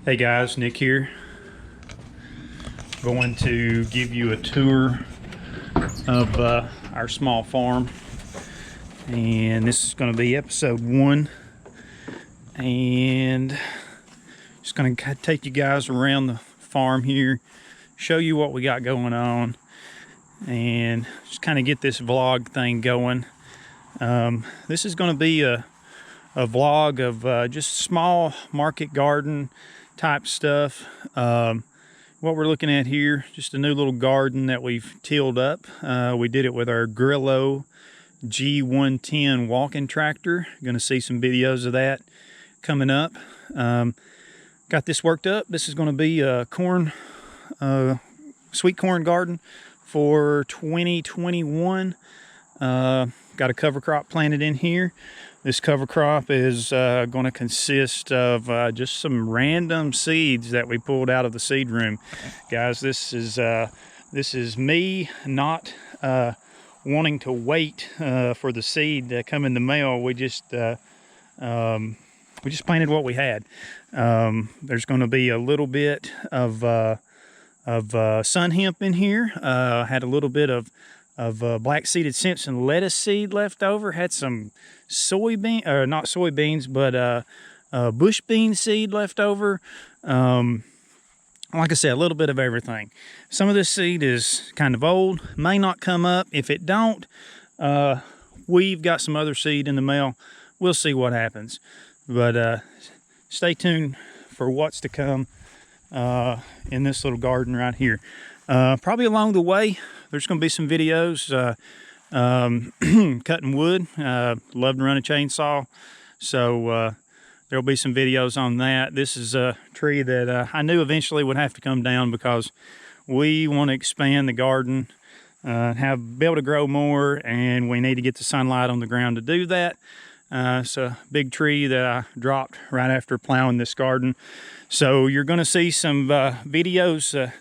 Hey guys, Nick here. Going to give you a tour of our small farm, and this is going to be episode 1, and just going to take you guys around the farm here, show you what we got going on, and just kind of get this vlog thing going. This is going to be a vlog of just small market garden type stuff. What we're looking at here, just a new little garden that we've tilled up. We did it with our Grillo G110 walking tractor. You're going to see some videos of that coming up. Got this worked up. This is going to be a sweet corn garden for 2021. Got a cover crop planted in here. This cover crop is going to consist of just some random seeds that we pulled out of the seed room. Guys, this is me not wanting to wait for the seed to come in the mail. We just planted what we had. There's going to be a little bit of sun hemp in here. Had a little bit of black seeded Simpson lettuce seed left over. Had some soybean, or not soybeans, but bush bean seed left over. Like I said, a little bit of everything. Some of this seed is kind of old, may not come up. If it don't, we've got some other seed in the mail. We'll see what happens. But stay tuned for what's to come in this little garden right here. Probably along the way, there's going to be some videos cutting wood. Love to run a chainsaw, so there'll be some videos on that. This is a tree that I knew eventually would have to come down because we want to expand the garden, be able to grow more, and we need to get the sunlight on the ground to do that. It's a big tree that I dropped right after plowing this garden. So you're going to see some videos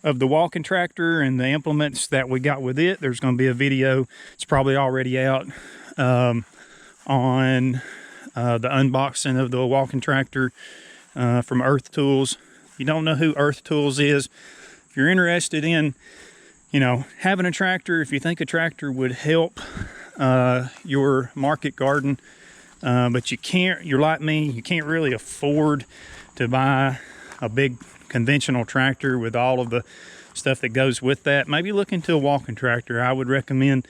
of the walking tractor and the implements that we got with it. There's going to be a video, it's probably already out, on the unboxing of the walking tractor from Earth Tools. If you don't know who Earth Tools is, if you're interested in, having a tractor, if you think a tractor would help your market garden, but you're like me, you can't really afford to buy a big conventional tractor with all of the stuff that goes with that, maybe look into a walking tractor. I would recommend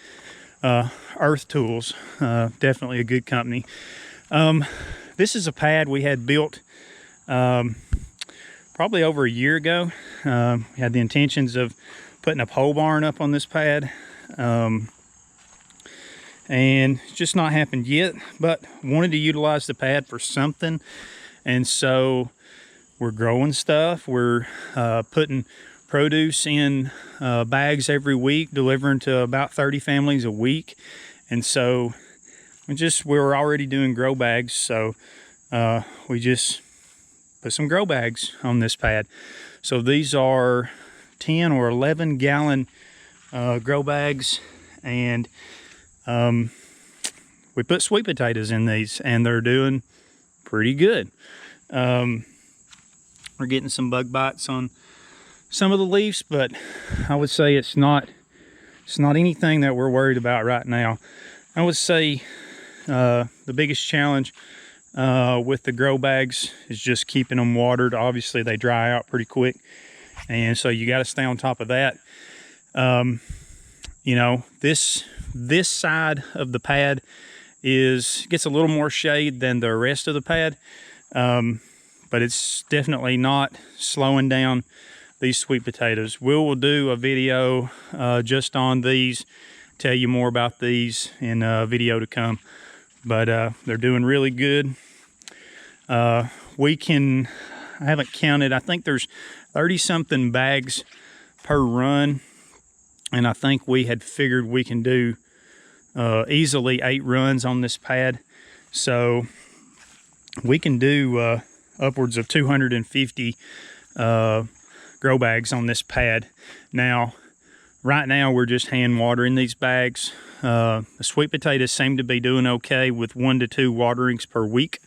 Earth Tools. Definitely a good company. This is a pad we had built probably over a year ago. We had the intentions of putting a pole barn up on this pad, and it's just not happened yet, but wanted to utilize the pad for something. And so we're growing stuff. We're putting produce in bags every week, delivering to about 30 families a week. And so we're already doing grow bags. So we just put some grow bags on this pad. So these are 10 or 11 gallon grow bags. And we put sweet potatoes in these, and they're doing pretty good. We're getting some bug bites on some of the leaves, but I would say it's not anything that we're worried about right now. I would say the biggest challenge with the grow bags is just keeping them watered. Obviously they dry out pretty quick, and so you got to stay on top of that. This side of the pad gets a little more shade than the rest of the pad. But it's definitely not slowing down these sweet potatoes. We'll do a video just on these, tell you more about these in a video to come. But they're doing really good. I haven't counted, I think there's 30-something bags per run. And I think we had figured we can do easily 8 runs on this pad. So we can do upwards of 250 grow bags on this pad. Now, right now we're just hand watering these bags. The sweet potatoes seem to be doing okay with 1 to 2 waterings per week.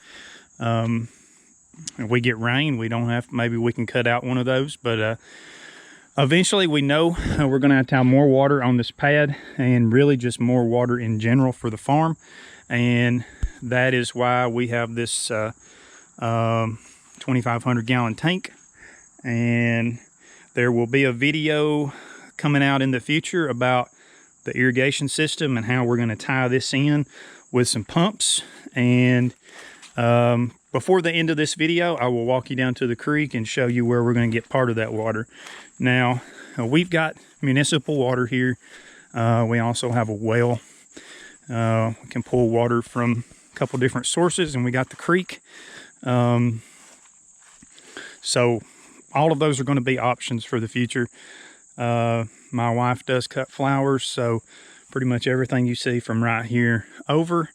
If we get rain, we don't have, maybe we can cut out one of those, but eventually we know we're going to have to have more water on this pad, and really just more water in general for the farm. And that is why we have this 2,500 gallon tank. And there will be a video coming out in the future about the irrigation system and how we're going to tie this in with some pumps. And before the end of this video, I will walk you down to the creek and show you where we're going to get part of that water. Now, we've got municipal water here. We also have a well. We can pull water from a couple different sources, and we got the creek. So all of those are going to be options for the future. My wife does cut flowers, so pretty much everything you see from right here over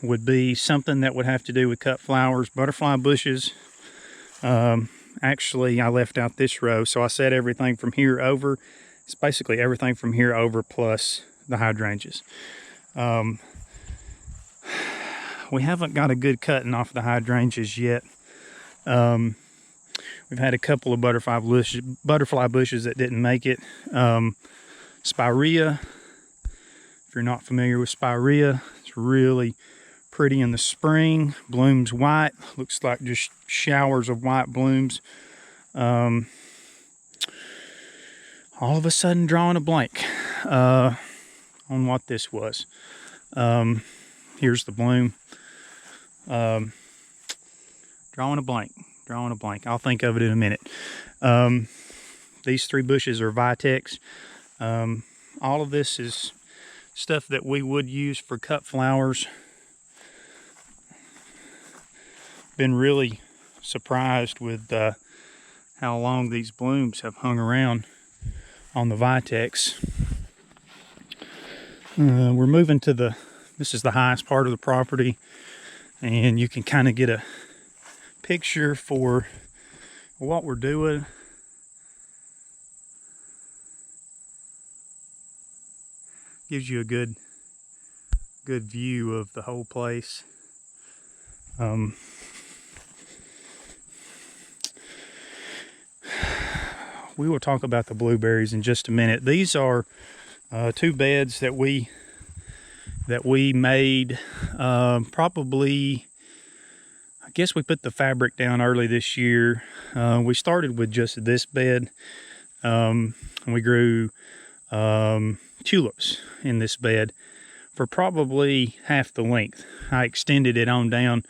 would be something that would have to do with cut flowers, butterfly bushes. Actually, I left out this row, so I said everything from here over. It's basically everything from here over plus the hydrangeas. We haven't got a good cutting off the hydrangeas yet. We've had a couple of butterfly bushes that didn't make it. Spirea, if you're not familiar with spirea, it's really pretty in the spring, blooms white, looks like just showers of white blooms. All of a sudden drawing a blank on what this was. Here's the bloom. Drawing a blank. I'll think of it in a minute. These three bushes are Vitex. All of this is stuff that we would use for cut flowers. Been really surprised with how long these blooms have hung around on the Vitex. We're moving to this is the highest part of the property, and you can kind of get a picture for what we're doing. Gives you a good view of the whole place. We will talk about the blueberries in just a minute. These are two beds that we made probably, I guess we put the fabric down early this year. We started with just this bed, and we grew tulips in this bed for probably half the length. I extended it on down.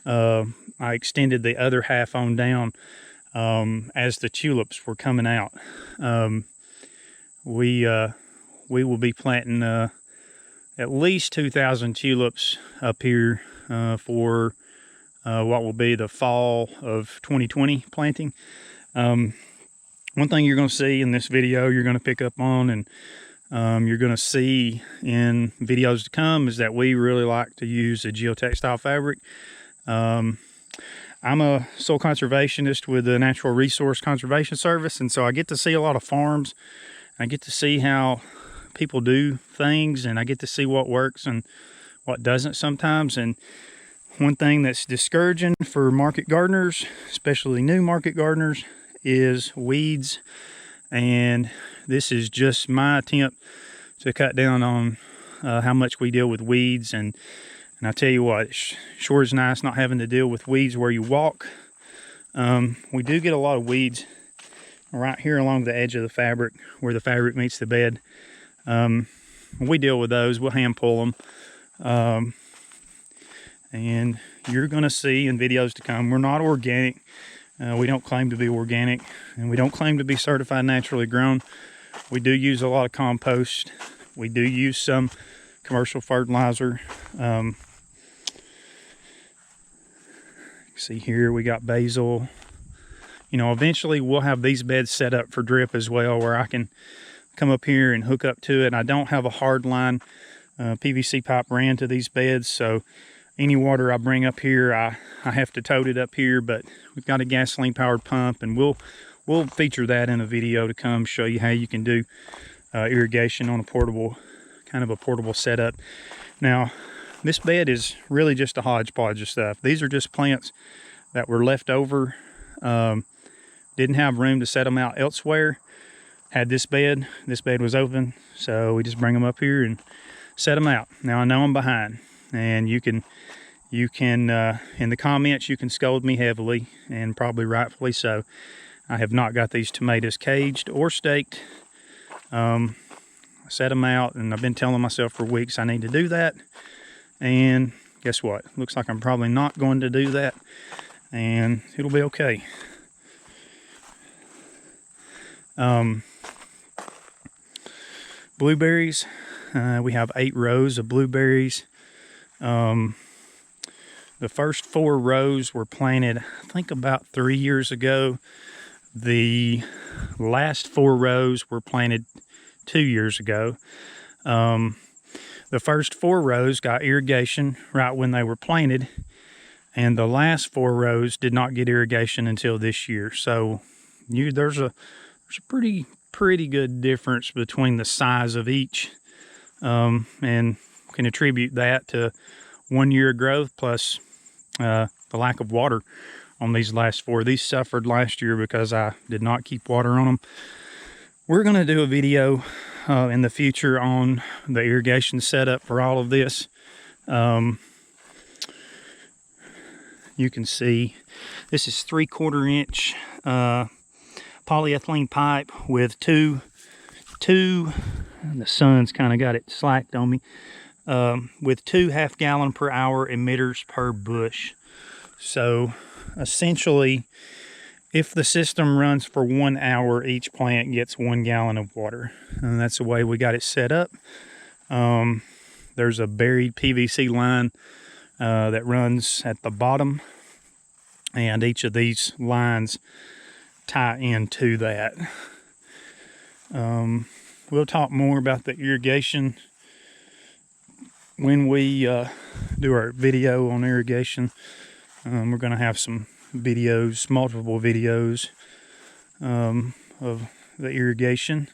I extended the other half on down as the tulips were coming out. We will be planting at least 2,000 tulips up here for what will be the fall of 2020 planting. One thing you're going to see in this video, you're going to pick up on, and you're going to see in videos to come, is that we really like to use a geotextile fabric. I'm a soil conservationist with the Natural Resource Conservation Service, and so I get to see a lot of farms. I get to see how people do things, and I get to see what works and what doesn't sometimes. And one thing that's discouraging for market gardeners, especially new market gardeners, is weeds. And this is just my attempt to cut down on how much we deal with weeds. And I tell you what, it sure is nice not having to deal with weeds where you walk. We do get a lot of weeds right here along the edge of the fabric, where the fabric meets the bed. We deal with those. We'll hand pull them. And you're going to see in videos to come, we're not organic. We don't claim to be organic, and we don't claim to be certified naturally grown. We do use a lot of compost. We do use some commercial fertilizer. See here, we got basil. You know, eventually we'll have these beds set up for drip as well, where I can come up here and hook up to it. I don't have a hard line. PVC pipe ran to these beds, so any water I bring up here, I have to tote it up here. But we've got a gasoline powered pump, and we'll feature that in a video to come, show you how you can do irrigation on a portable setup. Now, this bed is really just a hodgepodge of stuff. These are just plants that were left over. Didn't have room to set them out elsewhere. Had this bed was open, so we just bring them up here and set them out. Now I know I'm behind, and you can in the comments you can scold me heavily, and probably rightfully so. I have not got these tomatoes caged or staked. I set them out, and I've been telling myself for weeks I need to do that, and guess what? Looks like I'm probably not going to do that, and it'll be okay. Blueberries, we have 8 rows of blueberries. The first 4 rows were planted, I think, about 3 years ago. The last 4 rows were planted 2 years ago. The first 4 rows got irrigation right when they were planted, and the last 4 rows did not get irrigation until this year. So there's a pretty good difference between the size of each, and can attribute that to 1 year of growth plus the lack of water on these last 4. These suffered last year because I did not keep water on them. We're going to do a video in the future on the irrigation setup for all of this. You can see this is 3/4 inch polyethylene pipe with two, and the sun's kind of got it slacked on me, with 2 half-gallon per hour emitters per bush. So essentially, if the system runs for 1 hour, each plant gets 1 gallon of water, and that's the way we got it set up. There's a buried PVC line that runs at the bottom, and each of these lines tie into that. We'll talk more about the irrigation when we do our video on irrigation. We're going to have some videos, multiple videos of the irrigation.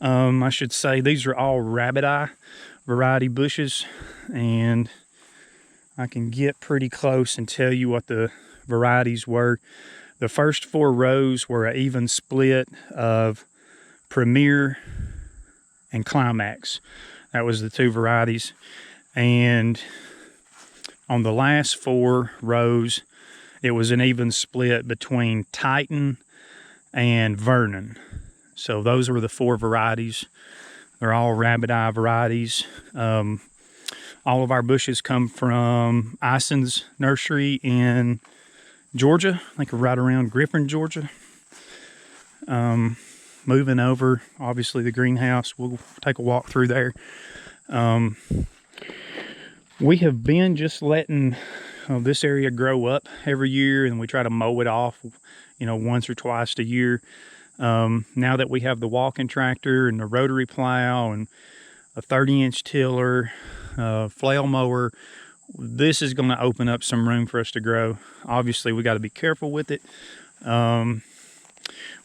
I should say these are all rabbit eye variety bushes, and I can get pretty close and tell you what the varieties were. The first 4 rows were an even split of Premier and Climax. That was the 2 varieties. And on the last 4 rows, it was an even split between Titan and Vernon. So those were the 4 varieties. They're all rabbit eye varieties. All of our bushes come from Ison's Nursery in Georgia. I think right around Griffin, Georgia. Moving over, obviously, the greenhouse. We'll take a walk through there. We have been just letting this area grow up every year, and we try to mow it off, once or twice a year. Now that we have the walking tractor and the rotary plow and a 30-inch tiller, flail mower, this is going to open up some room for us to grow. Obviously, we got to be careful with it.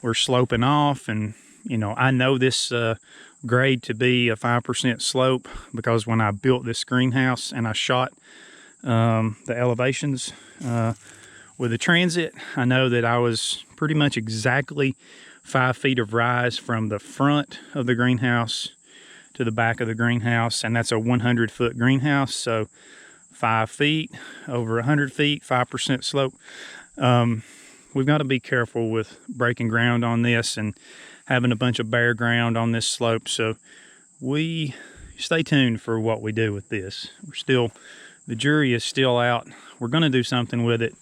We're sloping off, and I know this grade to be a 5% slope because when I built this greenhouse and I shot the elevations with the transit, I know that I was pretty much exactly 5 feet of rise from the front of the greenhouse to the back of the greenhouse, and that's a 100-foot greenhouse, so 5 feet over 100 feet, 5% slope. We've got to be careful with breaking ground on this and having a bunch of bare ground on this slope, so we stay tuned for what we do with this. The jury is still out. We're going to do something with it,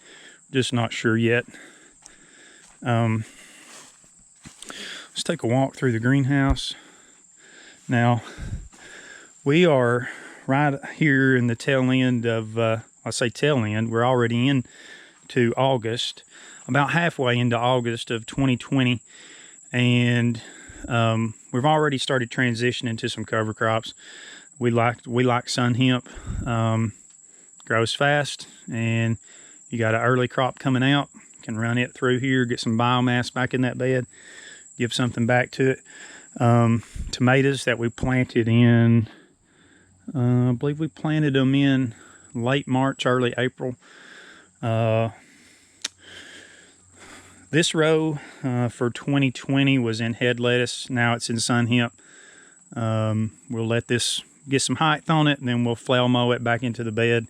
just not sure yet. Let's take a walk through the greenhouse. Now, we are right here in the tail end of, I say tail end, we're already into August, about halfway into August of 2020, and we've already started transitioning to some cover crops. We like sun hemp, grows fast, and you got an early crop coming out. You can run it through here, get some biomass back in that bed, give something back to it. Tomatoes that we planted in, I believe we planted them in late March, early April. This row for 2020 was in head lettuce. Now it's in sun hemp. We'll let this get some height on it, and then we'll flail mow it back into the bed,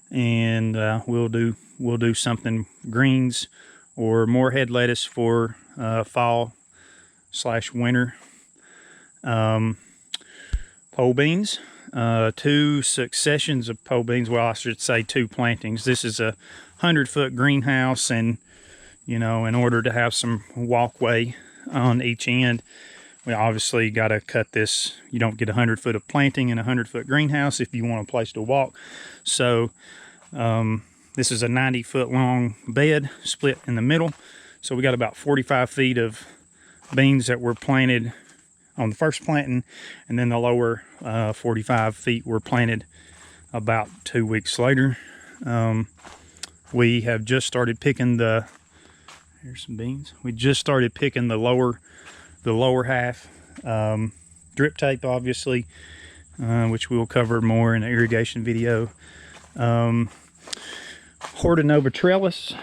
and we'll do something greens or more head lettuce for fall/winter. Pole beans, 2 successions of pole beans. Well, I should say 2 plantings. This is a 100-foot greenhouse, and you know, in order to have some walkway on each end, we obviously got to cut this. You don't get 100 foot of planting in a 100-foot greenhouse if you want a place to walk. So this is a 90-foot long bed split in the middle. So we got about 45 feet of beans that were planted on the first planting, and then the lower 45 feet were planted about 2 weeks later. We have just started picking here's some beans. We just started picking the lower half. Drip tape, obviously, which we'll cover more in the irrigation video. Hortonova trellis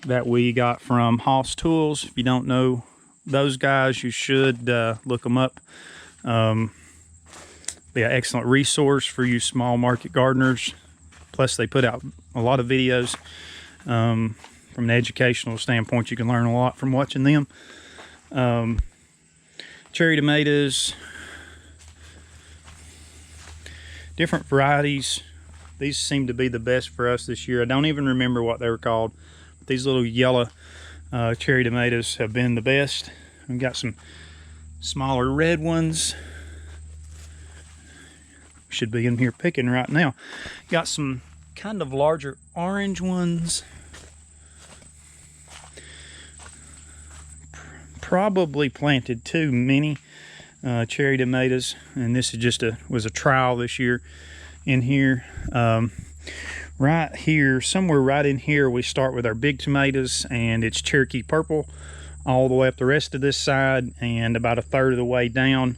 that we got from Hoss Tools. If you don't know those guys, you should look them up. Be an excellent resource for you small market gardeners. Plus, they put out a lot of videos. From an educational standpoint, you can learn a lot from watching them. Cherry tomatoes, different varieties. These seem to be the best for us this year. I don't even remember what they were called, but these little yellow cherry tomatoes have been the best. We've got some smaller red ones. Should be in here picking right now. Got some kind of larger orange ones. Probably planted too many cherry tomatoes, and this is just was a trial this year in here. Right here, somewhere right in here, we start with our big tomatoes, and it's Cherokee purple all the way up the rest of this side, and about 1/3 of the way down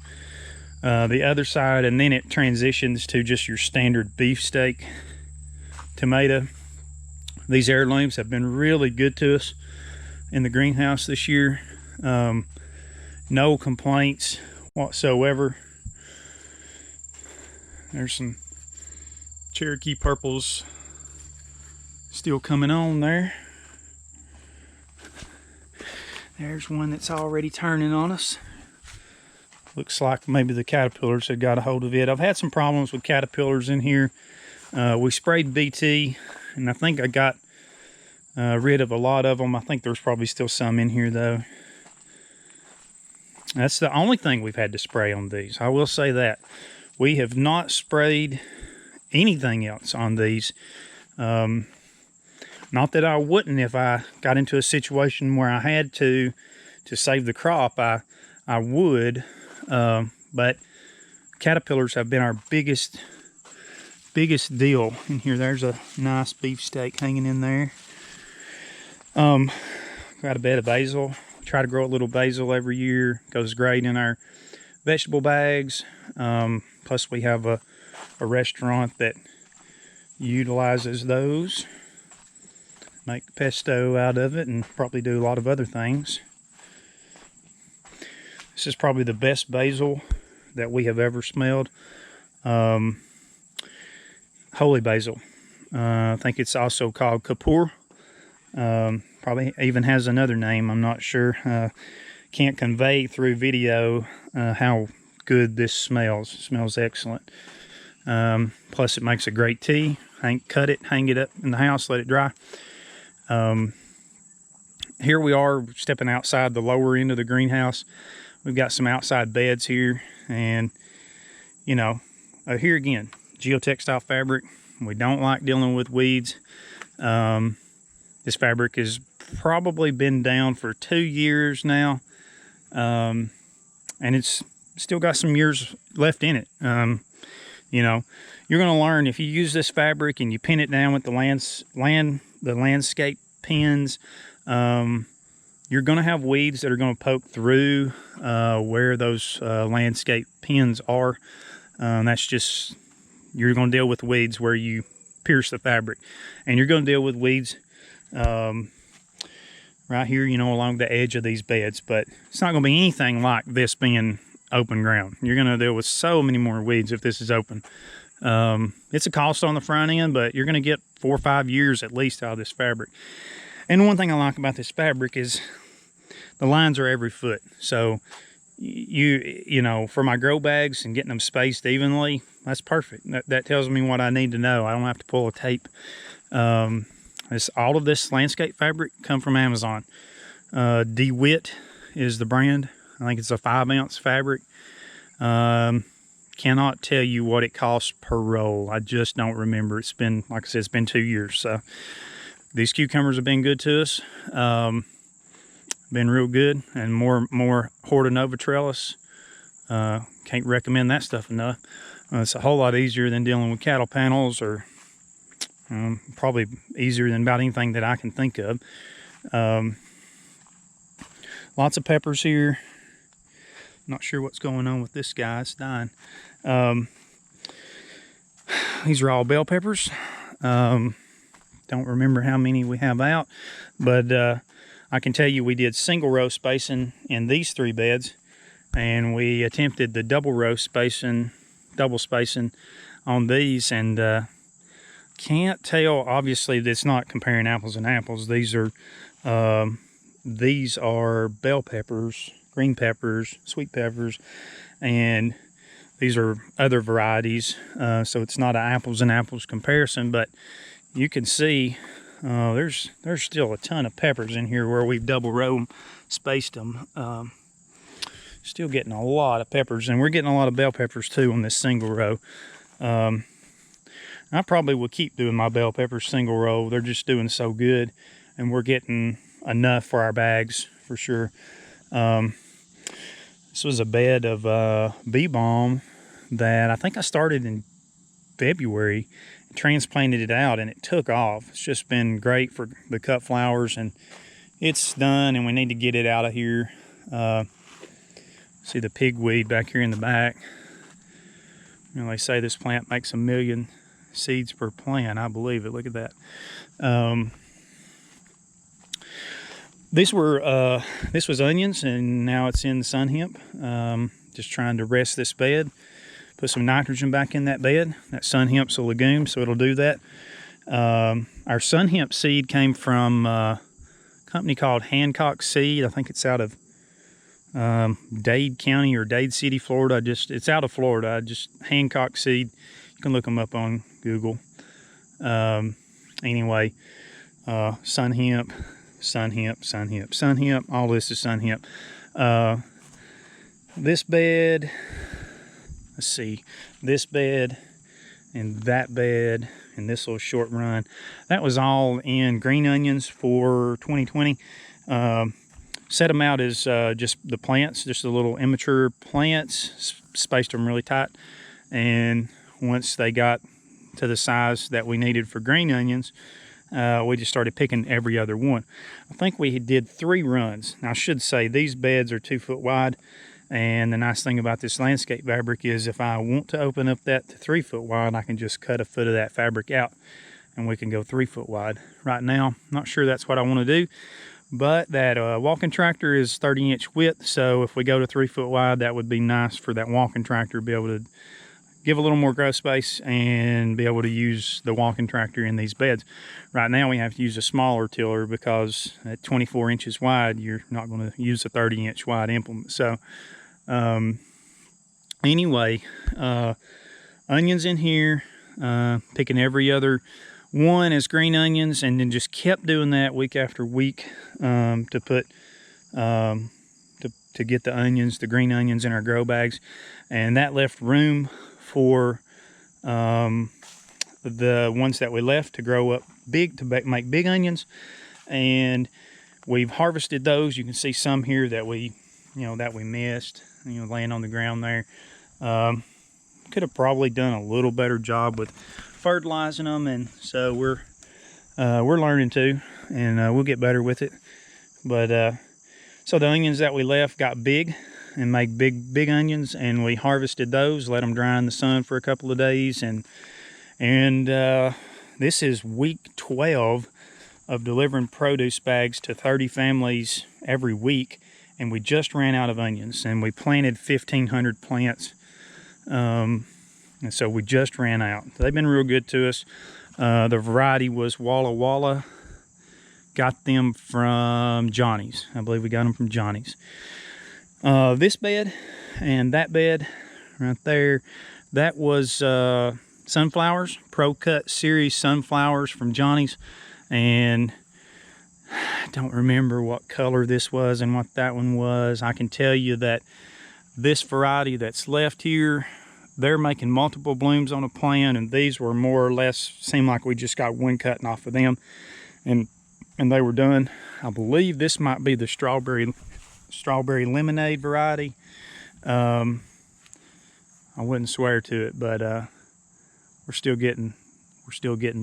the other side, and then it transitions to just your standard beefsteak tomato. These heirlooms have been really good to us in the greenhouse this year. No complaints whatsoever. There's some Cherokee purples still coming on there. There's one that's already turning on us. Looks like maybe the caterpillars have got a hold of it. I've had some problems with caterpillars in here. We sprayed BT, and I think I got rid of a lot of them. I think there's probably still some in here though. That's the only thing we've had to spray on these. I will say that. We have not sprayed anything else on these. Not that I wouldn't if I got into a situation where I had to save the crop. I would. But caterpillars have been our biggest deal in here. There's a nice beefsteak hanging in there. Got a bed of basil. Try to grow a little basil every year. Goes great in our vegetable bags. Plus we have a restaurant that utilizes those. Make pesto out of it and probably do a lot of other things. This is probably the best basil that we have ever smelled. Holy basil. I think it's also called Kapoor. Probably even has another name, I'm not sure. Can't convey through video how good this smells. It smells excellent. Plus it makes a great tea. Cut it, hang it up in the house, let it dry. Here we are stepping outside the lower end of the greenhouse. We've got some outside beds here, and you know, here again, Geotextile Fabric. We don't like dealing with weeds. This fabric has probably been down for 2 years now, and it's still got some years left in it. You know, you're going to learn if you use this fabric and you pin it down with the landscape pins. You're going to have weeds that are going to poke through where those landscape pins are. That's just, you're going to deal with weeds where you pierce the fabric, and you're going to deal with weeds right here, you know, along the edge of these beds, but it's not going to be anything like this being open ground. You're going to deal with so many more weeds if this is open. It's a cost on the front end, but you're going to get 4 or 5 years at least out of this fabric. And one thing I like about this fabric is the lines are every foot. So you know, for my grow bags and getting them spaced evenly, that's perfect. That tells me what I need to know. I don't have to pull a tape. All of this landscape fabric come from Amazon. Dewitt is the brand. I think it's a 5-ounce fabric. Cannot tell you what it costs per roll. I just don't remember. It's been, like I said, it's been 2 years. So these cucumbers have been good to us. Been real good, and more Horta Nova trellis. Can't recommend that stuff enough. It's a whole lot easier than dealing with cattle panels, or probably easier than about anything that I can think of. Lots of peppers here. Not sure what's going on with this guy. It's dying. These are all bell peppers. Don't remember how many we have out, but I can tell you we did single row spacing in these 3 beds, and we attempted the double spacing on these, and can't tell. Obviously, it's not comparing apples and apples. These are bell peppers, green peppers, sweet peppers, and these are other varieties. So it's not an apples and apples comparison, but you can see there's still a ton of peppers in here where we've double row spaced them. Still getting a lot of peppers, and we're getting a lot of bell peppers too on this single row. I probably will keep doing my bell peppers single row. They're just doing so good, and we're getting enough for our bags for sure. This was a bed of bee balm that I think I started in February, transplanted it out, and it took off. It's just been great for the cut flowers, and it's done, and we need to get it out of here. See the pigweed back here in the back. You know, they say this plant makes 1 million seeds per plant. I believe it. Look at that. This was onions, and now it's in sun hemp. Just trying to rest this bed, put some nitrogen back in that bed. That sun hemp's a legume, so it'll do that. Our sun hemp seed came from a company called Hancock Seed. I think it's out of Dade County or Dade City, Florida. It's out of Florida. Hancock Seed. You can look them up on Google. Anyway, sun hemp, sun hemp, sun hemp, sun hemp. All this is sun hemp. This bed, let's see, this bed and that bed and this little short run, that was all in green onions for 2020. Set them out as just the plants, just the little immature plants, spaced them really tight, and once they got to the size that we needed for green onions, we just started picking every other one. I think we did 3 runs. Now I should say these beds are 2 foot wide, and the nice thing about this landscape fabric is if I want to open up that to 3 foot wide, I can just cut a foot of that fabric out and we can go 3 foot wide. Right now, not sure that's what I want to do, but that walking tractor is 30-inch width, so if we go to 3 foot wide, that would be nice for that walking tractor to be able to give a little more growth space and be able to use the walking tractor in these beds. Right now we have to use a smaller tiller because at 24 inches wide, you're not going to use a 30-inch wide implement. So anyway, onions in here, picking every other one as green onions, and then just kept doing that week after week to put to get the onions, the green onions, in our grow bags, and that left room for the ones that we left to grow up big, to make big onions. And we've harvested those. You can see some here that we missed, laying on the ground there. Could have probably done a little better job with fertilizing them, and so we're learning to, and we'll get better with it. But so the onions that we left got big and made big onions, and we harvested those, let them dry in the sun for a couple of days, and this is week 12 of delivering produce bags to 30 families every week, and we just ran out of onions, and we planted 1,500 plants, and so we just ran out. They've been real good to us. The variety was Walla Walla. Got them from Johnny's. I believe we got them from Johnny's. This bed and that bed right there, that was sunflowers, Pro Cut Series sunflowers from Johnny's. And I don't remember what color this was and what that one was. I can tell you that this variety that's left here, they're making multiple blooms on a plant, and these were more or less, seemed like we just got one cutting off of them, and they were done. I believe this might be the strawberry lemonade variety. I wouldn't swear to it, but we're still getting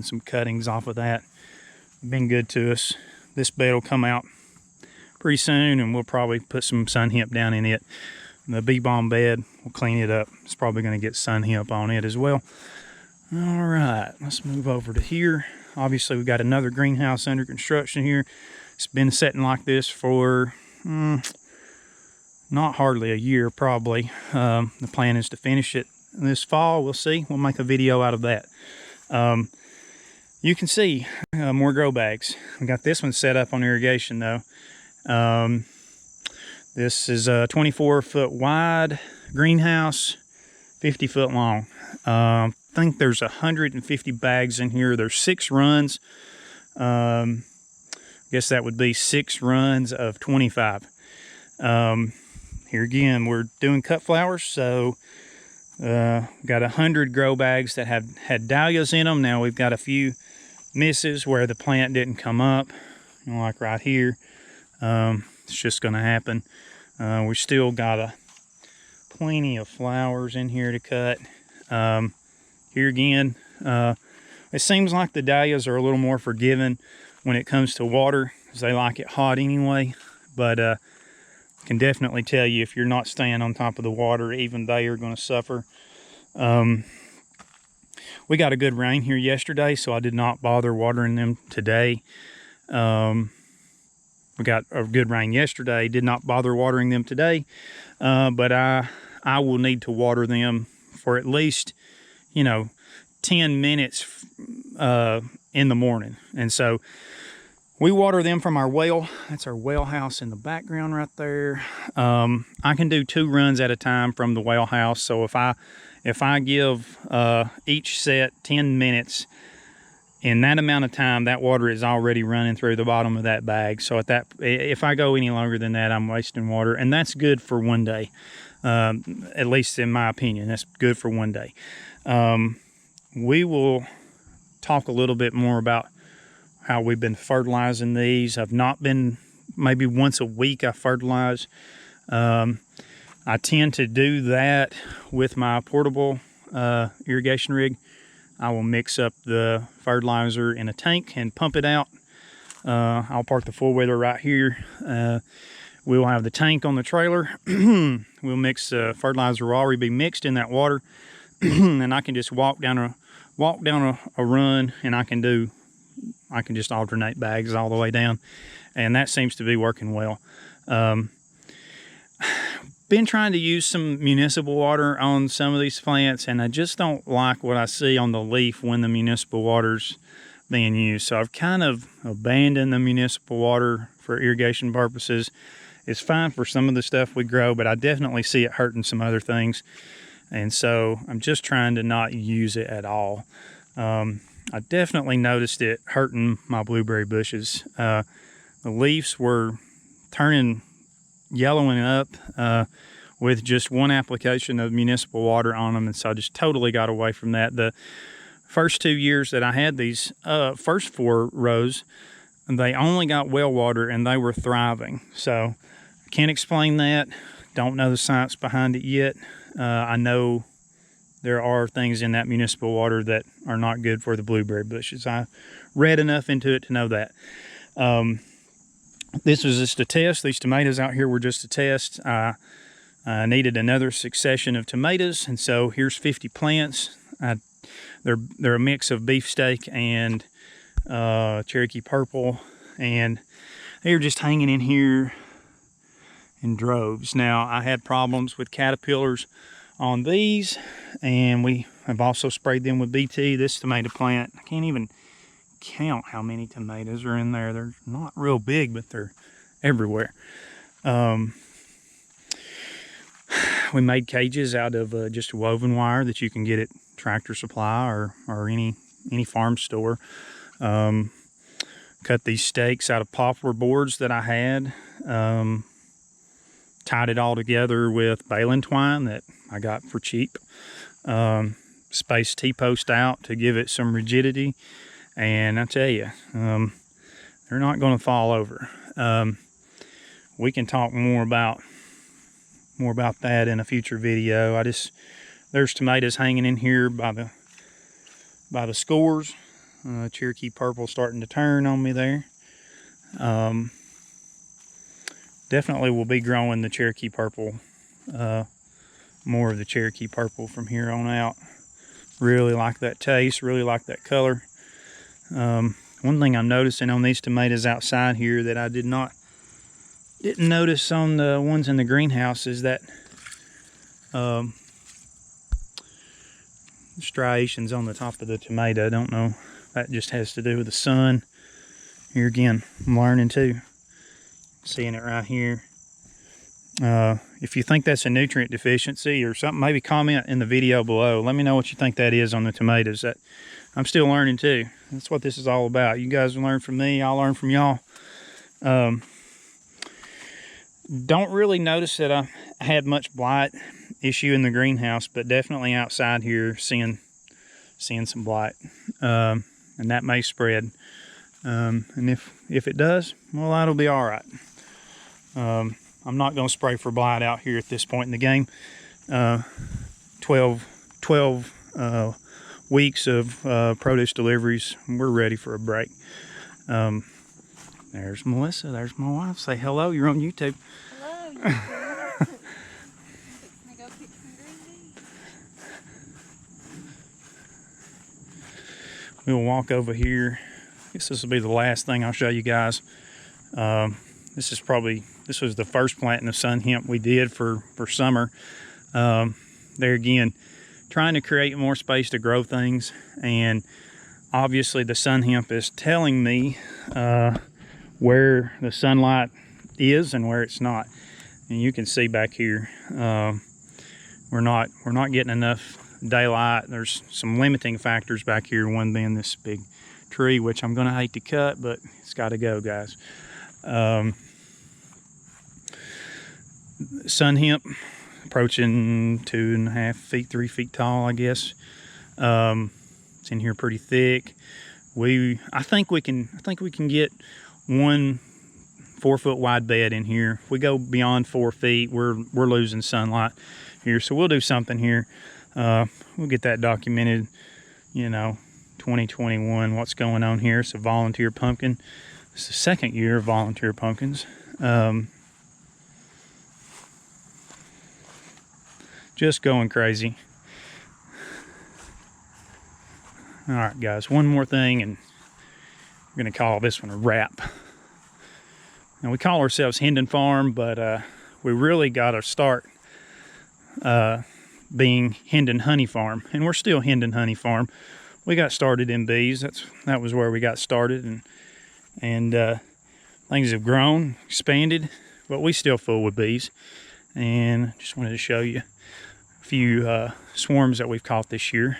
some cuttings off of that. Been good to us. This bed will come out pretty soon, and we'll probably put some sun hemp down in it. The bee balm bed, we'll clean it up. It's probably going to get sun hemp on it as well. All right, let's move over to here. Obviously, we've got another greenhouse under construction here. It's been sitting like this for not hardly a year, probably. The plan is to finish it this fall. We'll see. We'll make a video out of that. You can see more grow bags. We got this one set up on irrigation, though. This is a 24-foot wide greenhouse, 50 foot long. I think there's 150 bags in here. There's 6 runs. I guess that would be 6 runs of 25. Here again, we're doing cut flowers, so got 100 grow bags that have had dahlias in them. Now we've got a few misses where the plant didn't come up, like right here. It's just going to happen. We still got plenty of flowers in here to cut. Here again, it seems like the dahlias are a little more forgiving when it comes to water, because they like it hot anyway. But can definitely tell you, if you're not staying on top of the water, even they are going to suffer. We got a good rain here yesterday, so I did not bother watering them today. We got a good rain yesterday, did not bother watering them today, but I will need to water them for at least, 10 minutes in the morning. And so we water them from our well. That's our well house in the background right there. I can do 2 runs at a time from the well house. So if I give each set 10 minutes, in that amount of time, that water is already running through the bottom of that bag. So if I go any longer than that, I'm wasting water, and that's good for one day. At least in my opinion, that's good for one day. We will talk a little bit more about how we've been fertilizing these. I've not been, maybe once a week I fertilize. I tend to do that with my portable irrigation rig. I will mix up the fertilizer in a tank and pump it out. I'll park the four-wheeler right here. We'll have the tank on the trailer. We'll mix fertilizer will already be mixed in that water, and I can just walk down a run, and I can just alternate bags all the way down, and that seems to be working well. Been trying to use some municipal water on some of these plants, and I just don't like what I see on the leaf when the municipal water's being used. So I've kind of abandoned the municipal water for irrigation purposes. It's fine for some of the stuff we grow, but I definitely see it hurting some other things. And so I'm just trying to not use it at all. I definitely noticed it hurting my blueberry bushes. The leaves were turning yellowing up with just one application of municipal water on them, and so I just totally got away from that. The first 2 years that I had these first 4 rows, they only got well water, and they were thriving. So I can't explain that. Don't know the science behind it yet. I know there are things in that municipal water that are not good for the blueberry bushes. I read enough into it to know that. This was just a test. These tomatoes out here were just a test. I needed another succession of tomatoes, and so here's 50 plants. They're a mix of beefsteak and Cherokee Purple, and they were just hanging in here in droves. Now, I had problems with caterpillars on these, and we have also sprayed them with BT. This tomato plant, I can't even count how many tomatoes are in there. They're not real big, but they're everywhere. We made cages out of just woven wire that you can get at Tractor Supply or any farm store. Cut these stakes out of poplar boards that I had. Tied it all together with baling twine that I got for cheap. Spaced T-post out to give it some rigidity. And I tell you, they're not going to fall over. We can talk more about that in a future video. There's tomatoes hanging in here by the scores. Cherokee Purple starting to turn on me there. Definitely will be growing the Cherokee Purple, more of the Cherokee Purple from here on out. Really like that taste, really like that color. One thing I'm noticing on these tomatoes outside here that I didn't notice on the ones in the greenhouse is that striations on the top of the tomato. I don't know, that just has to do with the sun. Here again, I'm learning too. Seeing it right here. If you think that's a nutrient deficiency or something, maybe comment in the video below. Let me know what you think that is on the tomatoes. I'm still learning too. That's what this is all about. You guys learn from me, I'll learn from y'all. Don't really notice that I had much blight issue in the greenhouse, but definitely outside here seeing some blight, and that may spread. And if it does, well, that'll be all right. I'm not going to spray for blight out here at this point in the game. 12 weeks of produce deliveries, we're ready for a break. There's Melissa, there's my wife. Say hello, you're on YouTube. Hello, YouTube. Can I go pick some green beans? We'll walk over here. I guess this will be the last thing I'll show you guys. This was the first planting of sun hemp we did for summer. There again, trying to create more space to grow things, and obviously the sun hemp is telling me where the sunlight is and where it's not. And you can see back here, we're not getting enough daylight. There's some limiting factors back here, one being this big tree, which I'm gonna hate to cut, but it's got to go, guys. Sun hemp approaching 2.5 feet, 3 feet tall, I guess. It's in here pretty thick. I think we can get one 4-foot wide bed in here. If we go beyond 4 feet, we're losing sunlight here. So we'll do something here. We'll get that documented, 2021, what's going on here. It's a volunteer pumpkin. It's the second year of volunteer pumpkins. Just going crazy. All right, guys, one more thing, and we're going to call this one a wrap. Now, we call ourselves Hendon Farm, but we really got to start being Hendon Honey Farm, and we're still Hendon Honey Farm. We got started in bees. That was where we got started, and things have grown, expanded, but we still full with bees. And just wanted to show you a few swarms that we've caught this year,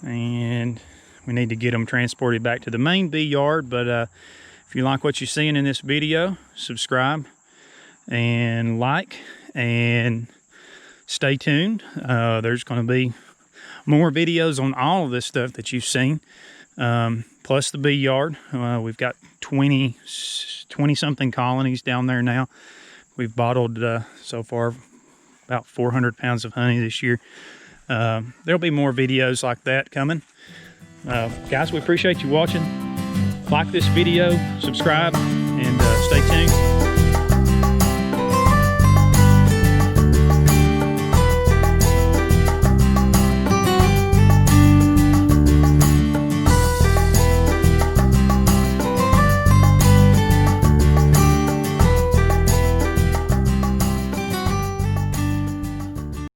and we need to get them transported back to the main bee yard. But if you like what you're seeing in this video, subscribe and like, and stay tuned. There's going to be more videos on all of this stuff that you've seen, plus the bee yard. We've got 20 something colonies down there now. We've bottled so far about 400 pounds of honey this year. There'll be more videos like that coming. Guys, we appreciate you watching. Like this video, subscribe, and stay tuned.